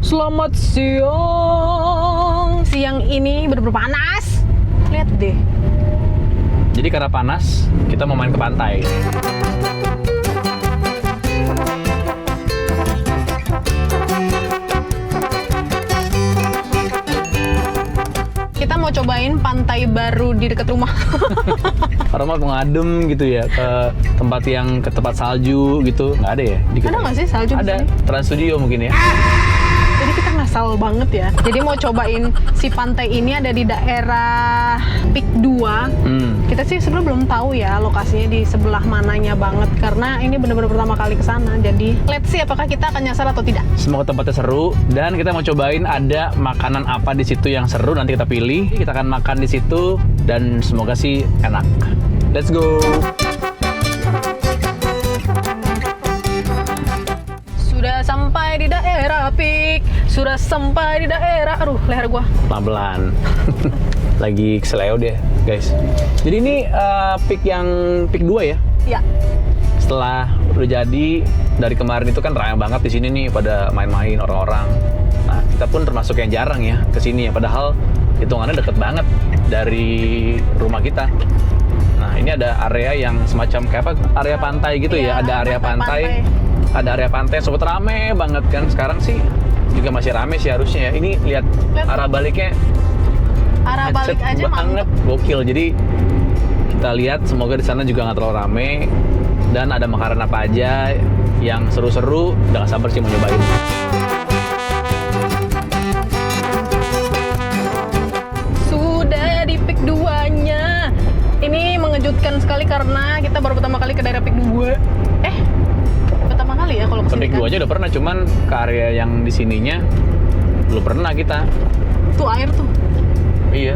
Selamat siang. Siang ini bener-bener panas. Lihat deh. Jadi karena panas, kita mau main ke pantai. Kita mau cobain pantai baru di dekat rumah. Orang mau ngadem gitu ya ke tempat salju gitu. Nggak ada ya? Ada nggak sih salju di Ada. sini? Trans Studio mungkin ya. Jadi kita ngasal banget ya. Jadi mau cobain si pantai ini ada di daerah Pik 2. Kita sih sebenarnya belum tahu ya lokasinya di sebelah mananya banget karena ini benar-benar pertama kali ke sana. Jadi let's see apakah kita akan nyasar atau tidak. Semoga tempatnya seru dan kita mau cobain ada makanan apa di situ yang seru, nanti kita pilih. Kita akan makan di situ dan semoga sih enak. Let's go. Sudah sampai di daerah Pik. Sudah sampai di daerah. Aduh, leher gua. Pelan-pelan. Lagi keseleo deh, guys. Jadi ini Pik 2 ya? Ya. Setelah udah jadi, dari kemarin itu kan ramai banget di sini nih pada main-main orang-orang. Nah, kita pun termasuk yang jarang ya ke sini ya, padahal hitungannya deket banget dari rumah kita. Nah, ini ada area yang semacam kayak apa? Area pantai gitu ya, ada area pantai. Ada area pantai, sobat rame banget kan. Sekarang sih juga masih rame sih harusnya ya. Ini lihat arah baliknya. Arah balik aja banget, mantep. gokil. Jadi kita lihat semoga di sana juga nggak terlalu rame dan ada makanan apa aja yang seru-seru. Udah gak sabar sih mau nyobain. Sudah di Pik 2-nya. Ini mengejutkan sekali karena kita baru pertama kali ke daerah Pik 2. Pertama kali ya kalau kesini Pik kan? 2 aja udah pernah, cuman ke area yang di sininya belum pernah kita. Tuh air tuh. Iya.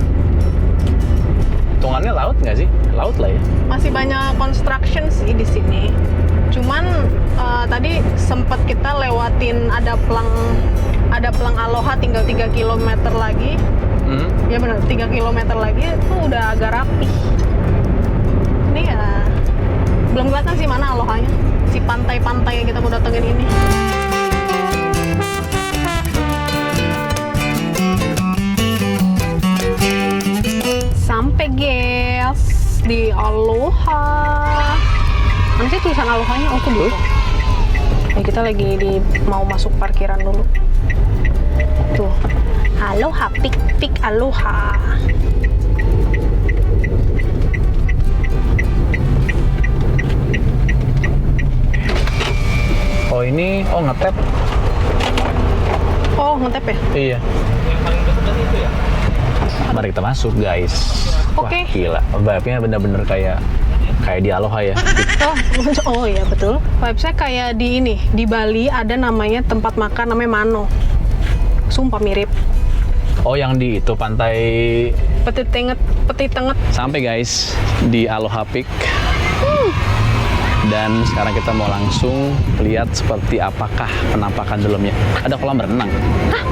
Hitungannya laut nggak sih? Laut lah ya. Masih banyak construction sih di sini. Cuman tadi sempat kita lewatin ada pelang Aloha tinggal 3 km lagi. Ya benar, 3 km lagi itu udah agak rapi. Ini ya belum kelihatan sih mana Alohanya. Si pantai-pantai yang kita mau datengin ini. Sampai guys di Aloha. Mana sih tulisan Alohanya? Oh tuh dulu. Ya, kita lagi mau masuk parkiran dulu. Tuh, Aloha Pik Aloha. Oh ini, ngetep. Oh ngetep ya? Iya. Yang paling dekat itu ya. Mari kita masuk guys. Oke. Wah gila, vibe-nya bener-bener kayak di Aloha ya. Oh iya betul. Vibes-nya kayak di ini, di Bali ada namanya tempat makan namanya Mano. Sumpah mirip. Oh yang di itu pantai. Peti tenget. Sampai guys di Aloha Pik. Dan sekarang kita mau langsung lihat seperti apakah penampakan dalamnya. Ada kolam renang. Hah?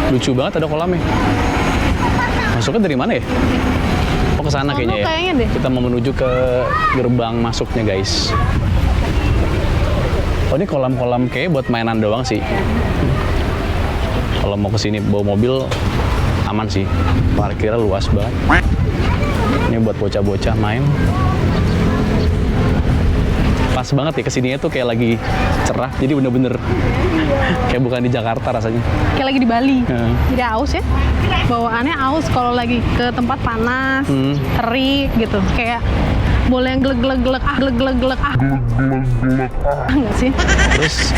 Lucu banget ada kolamnya. Masuknya dari mana ya? Oh ke sana kayaknya ya. Kayaknya deh. Kita mau menuju ke gerbang masuknya guys. Oh ini kolam-kolam kayak buat mainan doang sih. Kalau mau kesini bawa mobil aman sih. Parkirnya luas banget. Ini buat bocah-bocah main. Pas banget ya kesininya tuh kayak lagi cerah. Jadi bener-bener kayak bukan di Jakarta rasanya. Kayak lagi di Bali. Jadi aus ya. Bawaannya aus kalau lagi ke tempat panas, terik gitu. Kayak boleh yang geleg-geleg enggak sih? Terus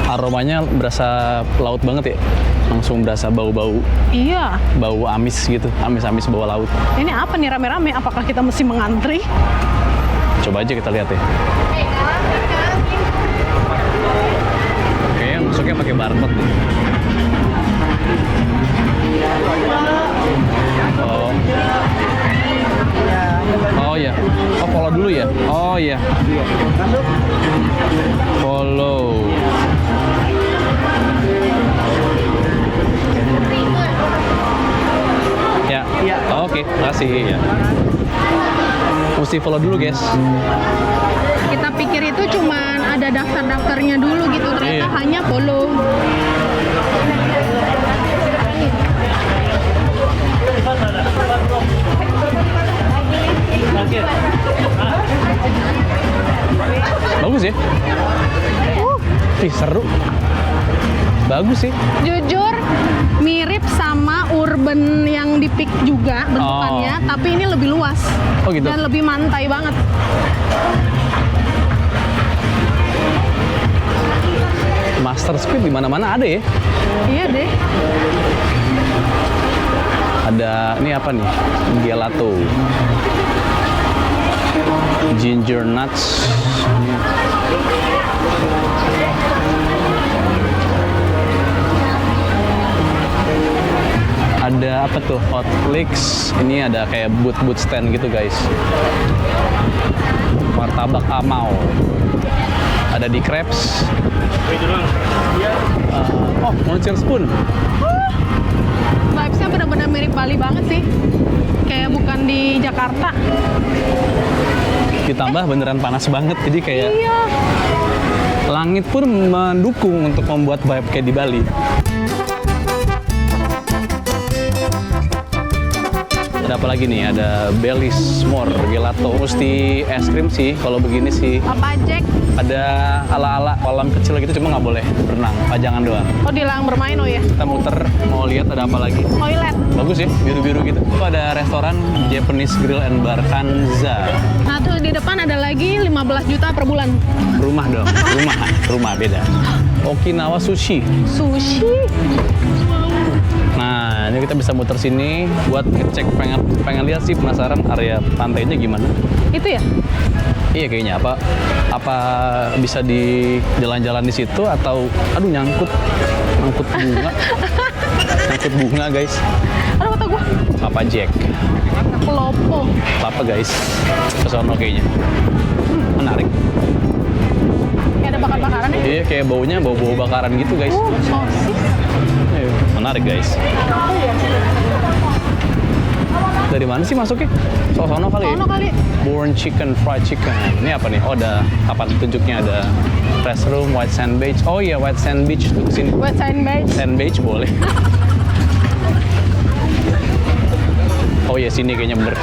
aromanya berasa laut banget ya. Langsung berasa bau-bau. Iya. Bau amis gitu. Amis-amis bawah laut. Ini apa nih rame-rame? Apakah kita mesti mengantri? Coba aja kita lihat ya. Kayaknya masuknya pakai barcode nih. Oh ya. Oh follow dulu ya. Oh iya. Follow. Ya. Oke, makasih ya. mesti follow dulu guys. Kita pikir itu cuman ada daftar-daftarnya dulu gitu, ternyata Iya. hanya follow. Bagus ya? Ih, seru. Bagus sih. Jujur mirip sama urban yang di Peak juga bentukannya, tapi ini lebih luas. Oh, gitu. Dan lebih mantai banget. Master Squid di mana-mana ada ya? Iya deh. Ada ini apa nih? Gelato. Ginger nuts. Ada apa tuh? Hot flakes. Ini ada kayak boot stand gitu guys. Martabak amau. Ada di crepes. Oh, monster spoon. Vibes-nya benar-benar mirip Bali banget sih. Kayak bukan di Jakarta. Ditambah beneran panas banget, jadi kayak Iya. langit pun mendukung untuk membuat vibe kayak di Bali. Ada apa lagi nih? Ada Baileys S'more gelato. Mesti es krim sih kalau begini sih. Apa Jack? Ada ala-ala kolam kecil gitu, cuma nggak boleh berenang, pajangan doang. Oh, dilarang bermain, oh ya. Kita muter mau lihat ada apa lagi. Toilet. Bagus ya, biru-biru gitu. Itu ada restoran Japanese Grill and Bar Kanza. Nah, tuh di depan ada lagi 15 juta per bulan. Rumah dong, rumah beda. Okinawa Sushi. Sushi. Nah, ini kita bisa muter sini buat ngecek, pengen lihat sih, penasaran area pantainya gimana. Itu ya? Iya kayaknya apa bisa di jalan-jalan di situ atau aduh nyangkut bunga. Nyangkut bunga guys. Aduh, kata gua. Papa Jack. Kelopo. Papa guys. Kesono kayaknya. Menarik. Kayak ada bakar-bakaran ya? Iya kayak baunya bau bakaran gitu guys. Sosis. Ayo, menarik guys. Dari mana sih masuknya? Sono kali ya? Sono kali. Born chicken, fried chicken. Ini apa nih? Oh, ada apa tunjuknya? Ada restroom, white sand beach. Oh iya, white sand beach tuh kesini. West Side Beach. Sand beach boleh. Oh iya, sini kayaknya bener.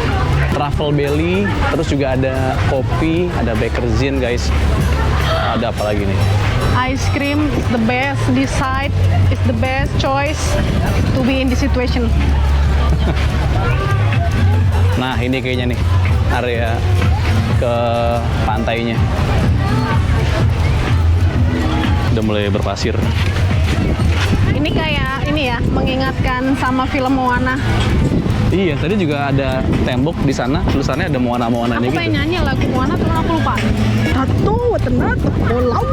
Truffle belly, terus juga ada kopi, ada Baker Zin guys. Ada apa lagi nih? Ice cream is the best. This side is the best choice to be in this situation. Nah, ini kayaknya nih area ke pantainya. Udah mulai berpasir. Ini kayak ini ya, mengingatkan sama film Moana. Iya, tadi juga ada tembok di sana, tulisannya ada Moana-Moananya Aku gitu. pengen nyanyi lagu Moana, cuman aku lupa. Tato, tenat, bolau.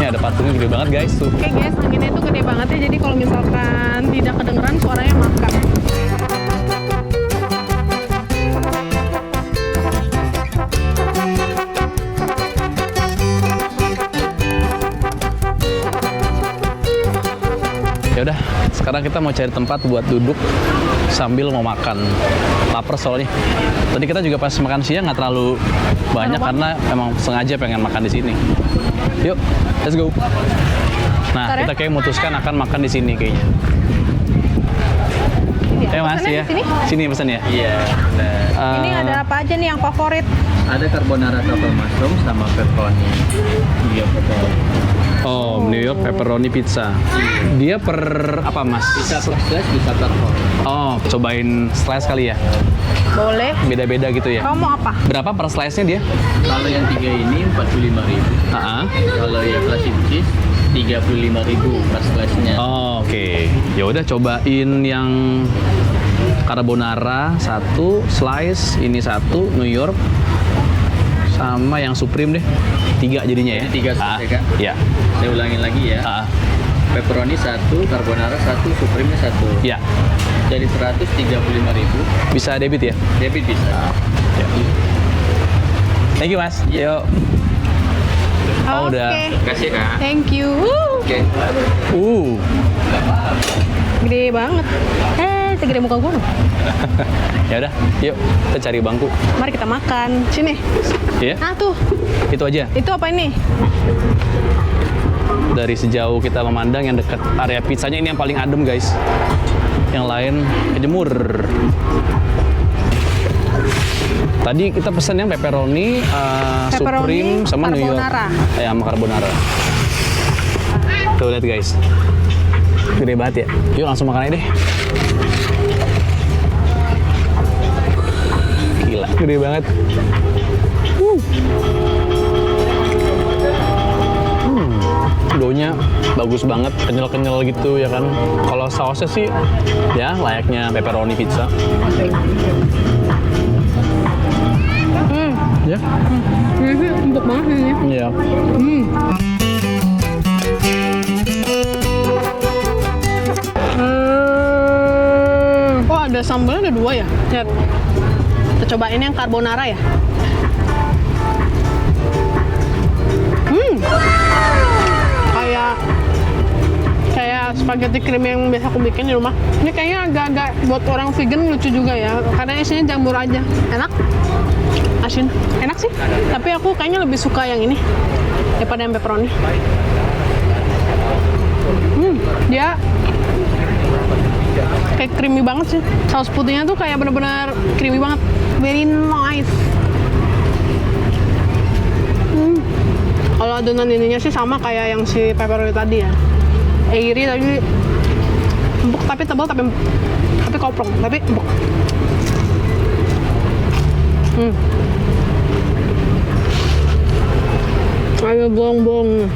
Ini ada patungnya gede banget guys tuh. Oke guys, anginnya itu gede banget ya, jadi kalau misalkan tidak kedengeran suaranya maafkan. Ya udah, sekarang kita mau cari tempat buat duduk sambil mau makan. Lapar soalnya. Tadi kita juga pas makan siang nggak terlalu banyak karena emang sengaja pengen makan di sini. Yuk, let's go. Nah, Bentar ya. kita kayak memutuskan akan makan di sini kayaknya. Ini Mas pesannya ya. di sini. Sini pesan ya. Iya, nah, Ini ada apa aja nih yang favorit? ada carbonara truffle mushroom sama pepperoni. Iya, pepperoni. Oh, New York pepperoni pizza. Dia per apa, Mas? Bisa per slice, bisa per whole. Oh, cobain slice kali ya. Boleh. Beda-beda gitu ya. Kamu mau apa? Berapa per slice-nya dia? Kalau yang 3 ini 45.000. Ah. Kalau yang classic cheese 35.000 per slice-nya. Oh, oke. Ya udah cobain yang carbonara satu slice, ini satu New York, sama yang supreme deh. 3 jadinya ya. Ini 3 slice ya, Kak? Ya. Saya ulangin lagi ya. Pepperoni 1, carbonara 1, supreme-nya 1. Ya. Jadi 135.000. Bisa debit ya? Debit bisa. Ya. Thank you, Mas. Yuk. Oh, udah. Oke. Kasih Kak. Thank you. Oke. Gede banget. segede muka gue. Ya udah, yuk kita cari bangku. Mari kita makan. Sini. Iya? Nah tuh, Itu aja. itu apa ini? Dari sejauh kita memandang yang dekat area pizzanya ini yang paling adem guys. Yang lain kejemur. Tadi kita pesan yang pepperoni, supreme sama New York. carbonara. Sama carbonara. Tuh lihat guys. Gede banget ya. Yuk langsung makan aja deh. Gila, gede banget. Doughnya bagus banget, kenyal-kenyal gitu ya kan. Kalau sausnya sih ya layaknya pepperoni pizza. Ya? Ini empuk banget ini. Iya. Oh ada sambalnya ada 2 ya? Lihat. Kita coba ini yang carbonara ya. Kayak spaghetti cream yang biasa aku bikin di rumah. Ini kayaknya agak-agak buat orang vegan lucu juga ya. Karena isinya jamur aja. Enak. Asin. Enak sih. Tapi aku kayaknya lebih suka yang ini daripada yang pepperoni. Dia kayak creamy banget sih. Saus putihnya tuh kayak bener-bener creamy banget. Very nice. Kalau adonan ininya sih sama kayak yang si pepperoni tadi ya. Airy tapi empuk, tapi tebal tapi koprong, tapi empuk. Ada bolong-bolong.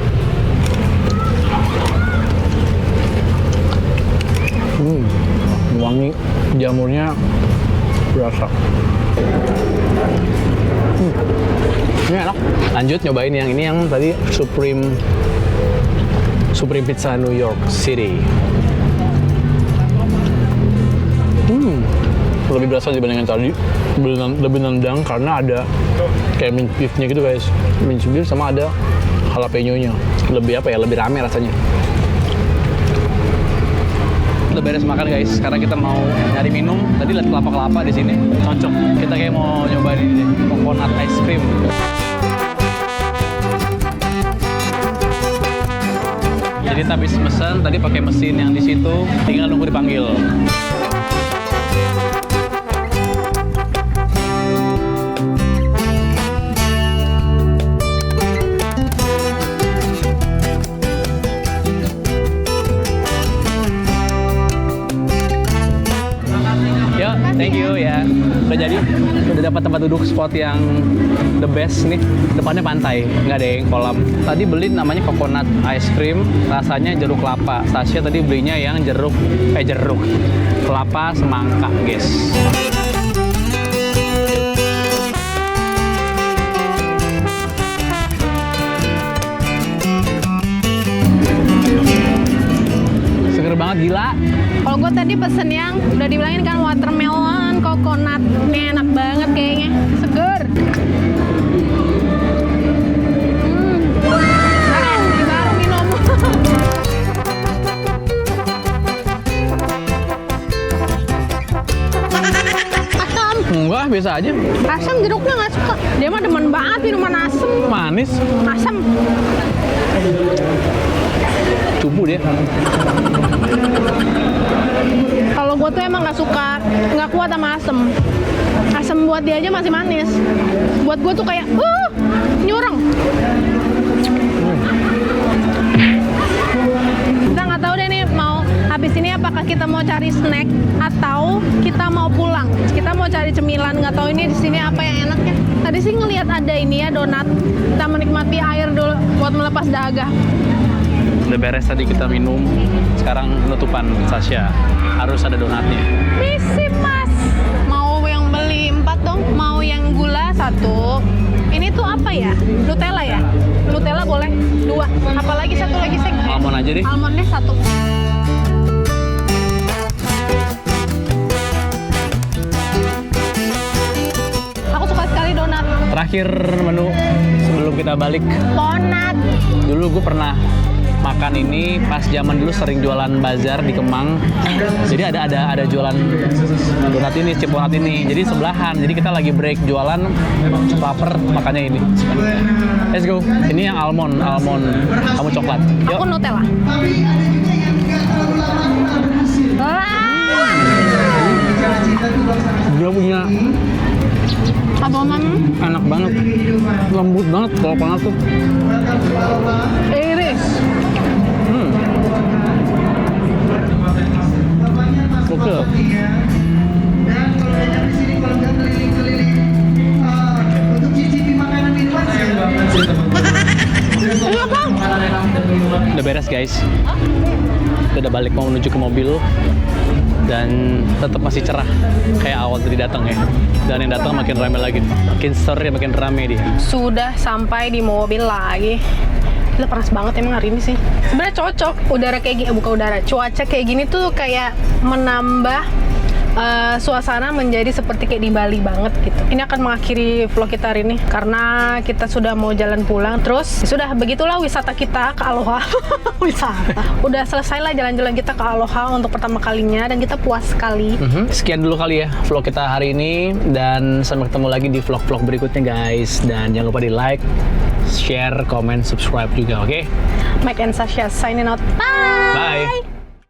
Wangi jamurnya berasa. Ini enak. Lanjut nyobain yang ini yang tadi Supreme Pizza New York City. Lebih berasa dibandingkan tadi. Lebih nendang karena ada kayak mint beef-nya gitu guys. Mint beef sama ada jalapeno-nya. Lebih apa ya? Lebih rame rasanya. Udah beres makan guys. Sekarang kita mau nyari minum. Tadi lihat kelapa-kelapa di sini. Cocok. Kita kayak mau nyobain ini deh. Coconut ice cream. Jadi kita habis pesan tadi pakai mesin yang di situ, tinggal nunggu dipanggil. Yuk, thank you ya. Udah jadi, udah dapat tempat duduk spot yang the best nih. Depannya pantai, nggak ada yang kolam. Tadi beli namanya coconut ice cream, rasanya jeruk kelapa. Tasya tadi belinya yang jeruk kelapa semangka, guys. Seger banget, gila. Kalau gue tadi pesen yang udah dibilangin kan watermelon, coconut, ini enak banget kayaknya, seger. Baru minum. Asam. Enggak, biasa aja. Asam jeruknya nggak suka. Dia mah demen banget minuman asam. Manis. Asam. Cupu dia. Kalau gue tuh emang nggak kuat sama asam. Asam buat dia aja masih manis. Buat gue tuh kayak, nyurang. Kita nggak tahu deh nih mau habis ini apakah kita mau cari snack atau kita mau pulang. Kita mau cari cemilan, nggak tahu ini di sini apa yang enaknya. Tadi sih ngelihat ada ini ya donat. Kita menikmati air dulu buat melepas dahaga. Udah beres tadi kita minum, sekarang penutupan Tasya. Harus ada donatnya. Misi mas. Mau yang beli 4 dong, mau yang gula 1. Ini tuh apa ya? Nutella ya? Nutella boleh 2. Apalagi 1 lagi sek. Almond aja deh. Almondnya 1. Aku suka sekali donat. Terakhir menu sebelum kita balik. Donat. Dulu gue pernah makan ini pas zaman dulu sering jualan bazar di Kemang. Jadi ada jualan donat ini, chip donat ini. Jadi sebelahan. Jadi kita lagi break jualan, lapar makannya ini. Let's go. Ini yang almond, kamu coklat. Yuk. Aku Nutella. Dia punya Aboman. enak banget, lembut banget kalau panas tuh. Iris. Oke. Udah beres guys. Kita udah balik mau menuju ke mobil dan tetap masih cerah kayak awal tadi datang ya. Dan yang datang makin ramai lagi, makin seru, makin ramai dia. Sudah sampai di mobil lagi. Gila, panas banget emang hari ini sih. Sebenarnya cocok udara kayak gini, bukan udara, cuaca kayak gini tuh kayak menambah suasana menjadi seperti kayak di Bali banget gitu. Ini akan mengakhiri vlog kita hari ini karena kita sudah mau jalan pulang. Terus sudah begitulah wisata kita ke Aloha. Wisata. Udah selesai lah jalan-jalan kita ke Aloha untuk pertama kalinya dan kita puas sekali. Sekian dulu kali ya vlog kita hari ini dan sampai ketemu lagi di vlog-vlog berikutnya guys. Dan jangan lupa di like, share, comment, subscribe juga, oke? Mike and Sasha signing out. Bye. Bye.